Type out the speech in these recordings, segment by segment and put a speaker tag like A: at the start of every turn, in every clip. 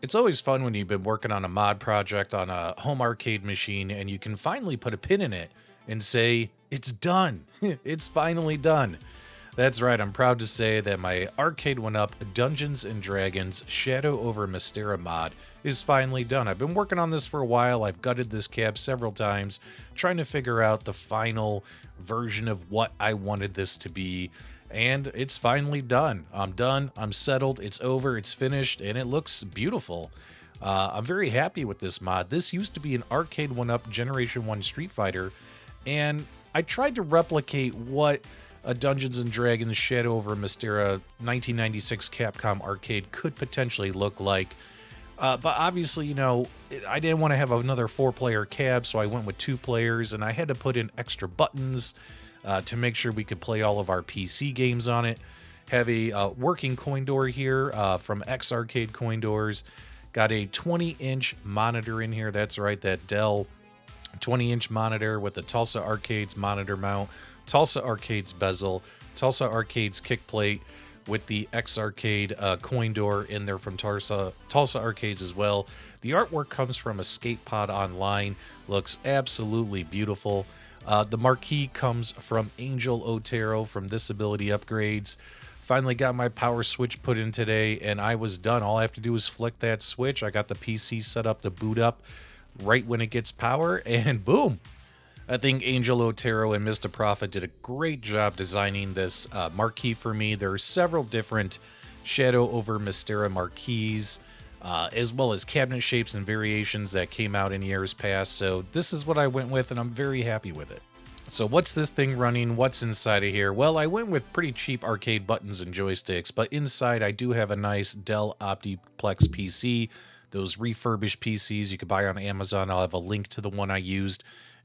A: It's always fun when you've been working on a mod project on a home arcade machine and you can finally put a pin in it and say, it's done. It's finally done. That's right, I'm proud to say that my Arcade1Up Dungeons and Dragons Shadow over Mystara mod is finally done. I've been working on this for a while. I've gutted this cab several times, trying to figure out the final version of what I wanted this to be. And it's finally done. I'm done. I'm settled. It's over. It's finished. And it looks beautiful. I'm very happy with this mod. This used to be an Arcade1Up Generation 1 Street Fighter. And I tried to replicate what a Dungeons and Dragons Shadow over Mystara 1996 Capcom arcade could potentially look like. But obviously, you know, I didn't want to have another 4-player cab, so I went with 2 players, and I had to put in extra buttons to make sure we could play all of our PC games on it. Have a working coin door here from X Arcade Coin Doors. Got a 20-inch monitor in here. That's right, that Dell 20-inch monitor with the TULSA Arcades monitor mount, TULSA Arcades bezel, TULSA Arcades kickplate with the X Arcade coin door in there from TULSA Arcades as well. The artwork comes from Escape Pod Online. Looks absolutely beautiful. The marquee comes from Angel Otero from Disability Upgrades. Finally got my power switch put in today, and I was done. All I have to do is flick that switch. I got the PC set up to boot up right when it gets power, and boom. I think Angel Otero and Mr. Profit did a great job designing this marquee for me. There are several different Shadow over Mystara marquees, as well as cabinet shapes and variations that came out in years past. So this is what I went with, and I'm very happy with it. So what's this thing running? What's inside of here? Well, I went with pretty cheap arcade buttons and joysticks, but inside I do have a nice Dell Optiplex PC. Those refurbished PCs you could buy on Amazon. I'll have a link to the one I used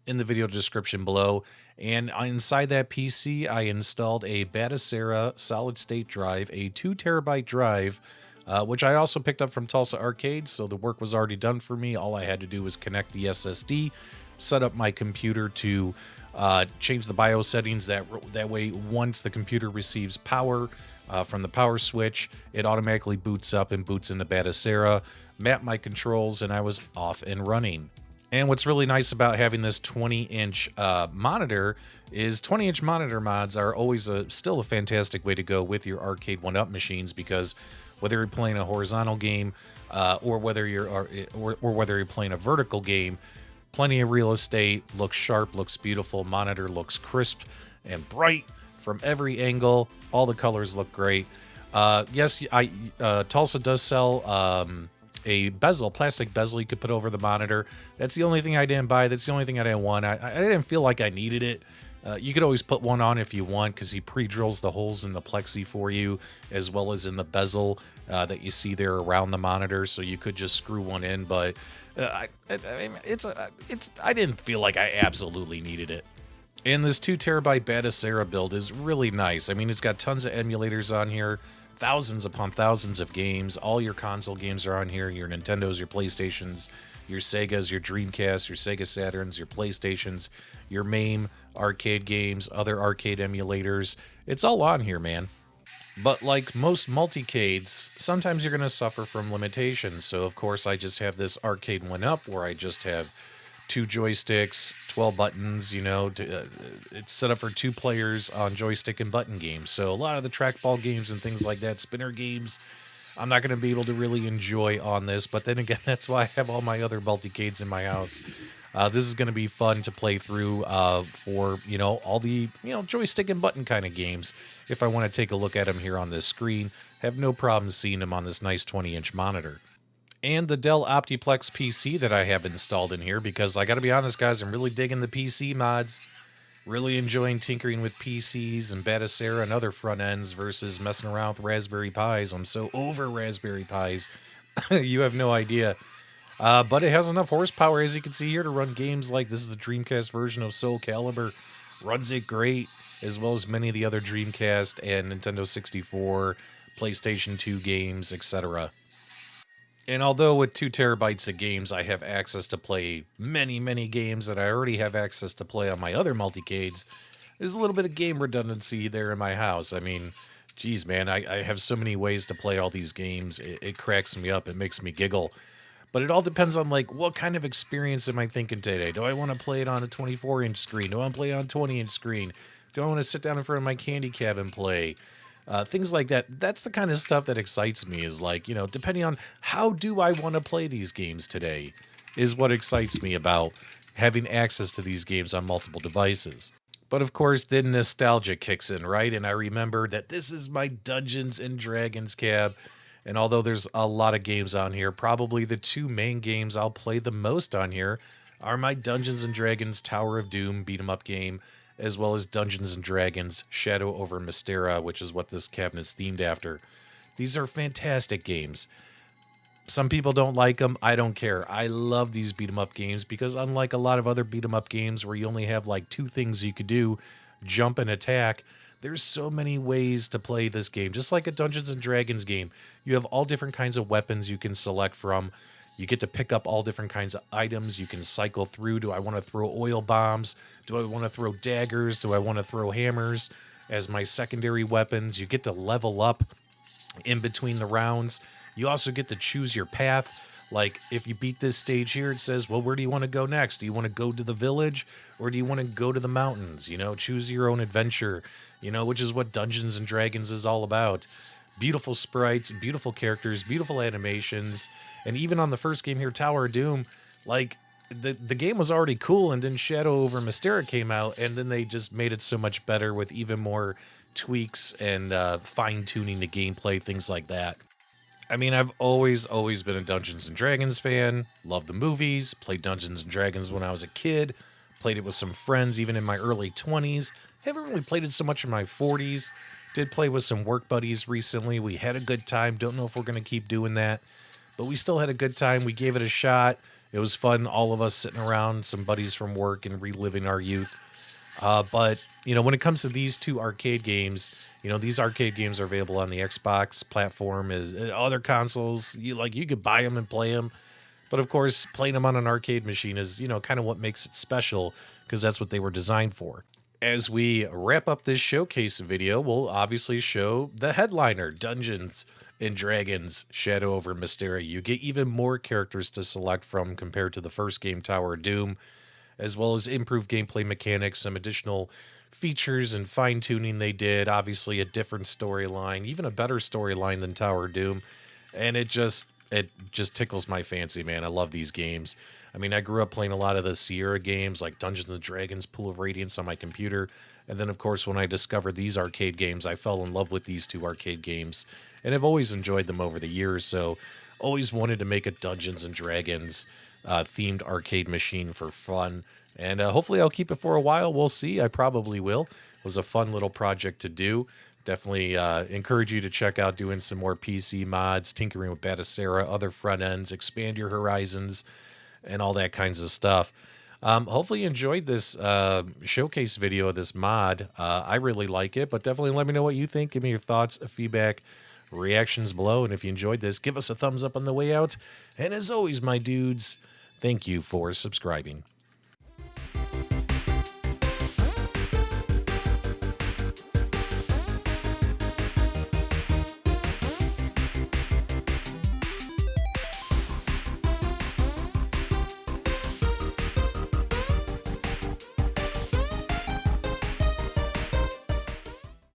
A: in the video description below. And inside that PC, I installed a Batocera solid state drive, a 2 terabyte drive, which I also picked up from TULSA Arcades, so the work was already done for me. All I had to do was connect the SSD, set up my computer to change the BIOS settings. That way, once the computer receives power from the power switch, it automatically boots up and boots into Batocera, map my controls, and I was off and running. And what's really nice about having this 20-inch monitor is 20-inch monitor mods are always still a fantastic way to go with your Arcade1Up machines, because whether you're playing a horizontal game or whether you're playing a vertical game, plenty of real estate, looks sharp, looks beautiful, monitor looks crisp and bright from every angle. All the colors look great. Yes, Tulsa does sell a bezel, plastic bezel you could put over the monitor. That's the only thing I didn't buy. That's the only thing I didn't want. I didn't feel like I needed it. You could always put one on if you want, because he pre-drills the holes in the Plexi for you, as well as in the bezel that you see there around the monitor. So you could just screw one in, but I didn't feel like I absolutely needed it. And this 2 terabyte Batocera build is really nice. I mean, it's got tons of emulators on here, thousands upon thousands of games. All your console games are on here. Your Nintendos, your PlayStations, your Segas, your Dreamcast, your Sega Saturns, your PlayStations, your MAME arcade games, other arcade emulators. It's all on here, man. But like most multicades, sometimes you're going to suffer from limitations. So, of course, I just have this Arcade1Up where I just have 2 joysticks, 12 buttons, you know. It's set up for 2 players on joystick and button games. So a lot of the trackball games and things like that, spinner games, I'm not going to be able to really enjoy on this. But then again, that's why I have all my other multicades in my house. This is going to be fun to play through for, you know, all the, you know, joystick and button kind of games. If I want to take a look at them here on this screen, have no problem seeing them on this nice 20-inch monitor. And the Dell Optiplex PC that I have installed in here, because I got to be honest, guys, I'm really digging the PC mods. Really enjoying tinkering with PCs and Batocera and other front ends versus messing around with Raspberry Pis. I'm so over Raspberry Pis. You have no idea. But it has enough horsepower, as you can see here, to run games like this is the Dreamcast version of Soul Calibur. Runs it great, as well as many of the other Dreamcast and Nintendo 64, PlayStation 2 games, etc. And although with 2 terabytes of games, I have access to play many, many games that I already have access to play on my other multicades, there's a little bit of game redundancy there in my house. I mean, Geez, man, I have so many ways to play all these games. It cracks me up. It makes me giggle. But it all depends on like what kind of experience am I thinking today? Do I want to play it on a 24-inch screen? Do I want to play it on a 20-inch screen? Do I want to sit down in front of my candy cab and play? Things like that. That's the kind of stuff that excites me. Is like, depending on how do I want to play these games today, is what excites me about having access to these games on multiple devices. But of course, then nostalgia kicks in, right? And I remember that this is my Dungeons and Dragons cab. And although there's a lot of games on here, probably the two main games I'll play the most on here are my Dungeons and Dragons Tower of Doom beat 'em up game, as well as Dungeons and Dragons Shadow over Mystara, which is what this cabinet's themed after. These are fantastic games. Some people don't like them. I don't care. I love these beat 'em up games because unlike a lot of other beat 'em up games where you only have like two things you could do, jump and attack, there's so many ways to play this game. Just like a Dungeons and Dragons game, you have all different kinds of weapons you can select from. You get to pick up all different kinds of items. You can cycle through. Do I want to throw oil bombs? Do I want to throw daggers? Do I want to throw hammers as my secondary weapons? You get to level up in between the rounds. You also get to choose your path. Like if you beat this stage here, it says, well, where do you want to go next? Do you want to go to the village or do you want to go to the mountains? Choose your own adventure, which is what Dungeons and Dragons is all about. Beautiful sprites, beautiful characters, beautiful animations. And even on the first game here, Tower of Doom, like the game was already cool, and then Shadow over Mystara came out, and then they just made it so much better with even more tweaks and fine-tuning the gameplay, things like that. I mean, I've always been a Dungeons and Dragons fan. Love the movies. Played Dungeons and Dragons when I was a kid. Played it with some friends, even in my early 20s. Haven't really played it so much in my 40s. Did play with some work buddies recently. We had a good time. Don't know if we're going to keep doing that, but we still had a good time. We gave it a shot. It was fun. All of us sitting around, some buddies from work, and reliving our youth. But when it comes to these two arcade games, these arcade games are available on the Xbox platform as other consoles. You could buy them and play them. But of course, playing them on an arcade machine is, kind of what makes it special because that's what they were designed for. As we wrap up this showcase video, we'll obviously show the headliner, Dungeons and Dragons Shadow over Mystara. You get even more characters to select from compared to the first game, Tower of Doom, as well as improved gameplay mechanics, some additional features and fine-tuning they did. Obviously, a different storyline, even a better storyline than Tower of Doom. And it just tickles my fancy, man. I love these games. I mean, I grew up playing a lot of the Sierra games like Dungeons and Dragons, Pool of Radiance on my computer. And then, of course, when I discovered these arcade games, I fell in love with these two arcade games. And I've always enjoyed them over the years. So always wanted to make a Dungeons and Dragons themed arcade machine for fun. And hopefully I'll keep it for a while. We'll see. I probably will. It was a fun little project to do. Definitely encourage you to check out doing some more PC mods, tinkering with Batocera, other front ends, expand your horizons, and all that kinds of stuff. Hopefully you enjoyed this showcase video of this mod. I really like it, but definitely let me know what you think. Give me your thoughts, feedback, reactions below. And if you enjoyed this, give us a thumbs up on the way out. And as always, my dudes, thank you for subscribing.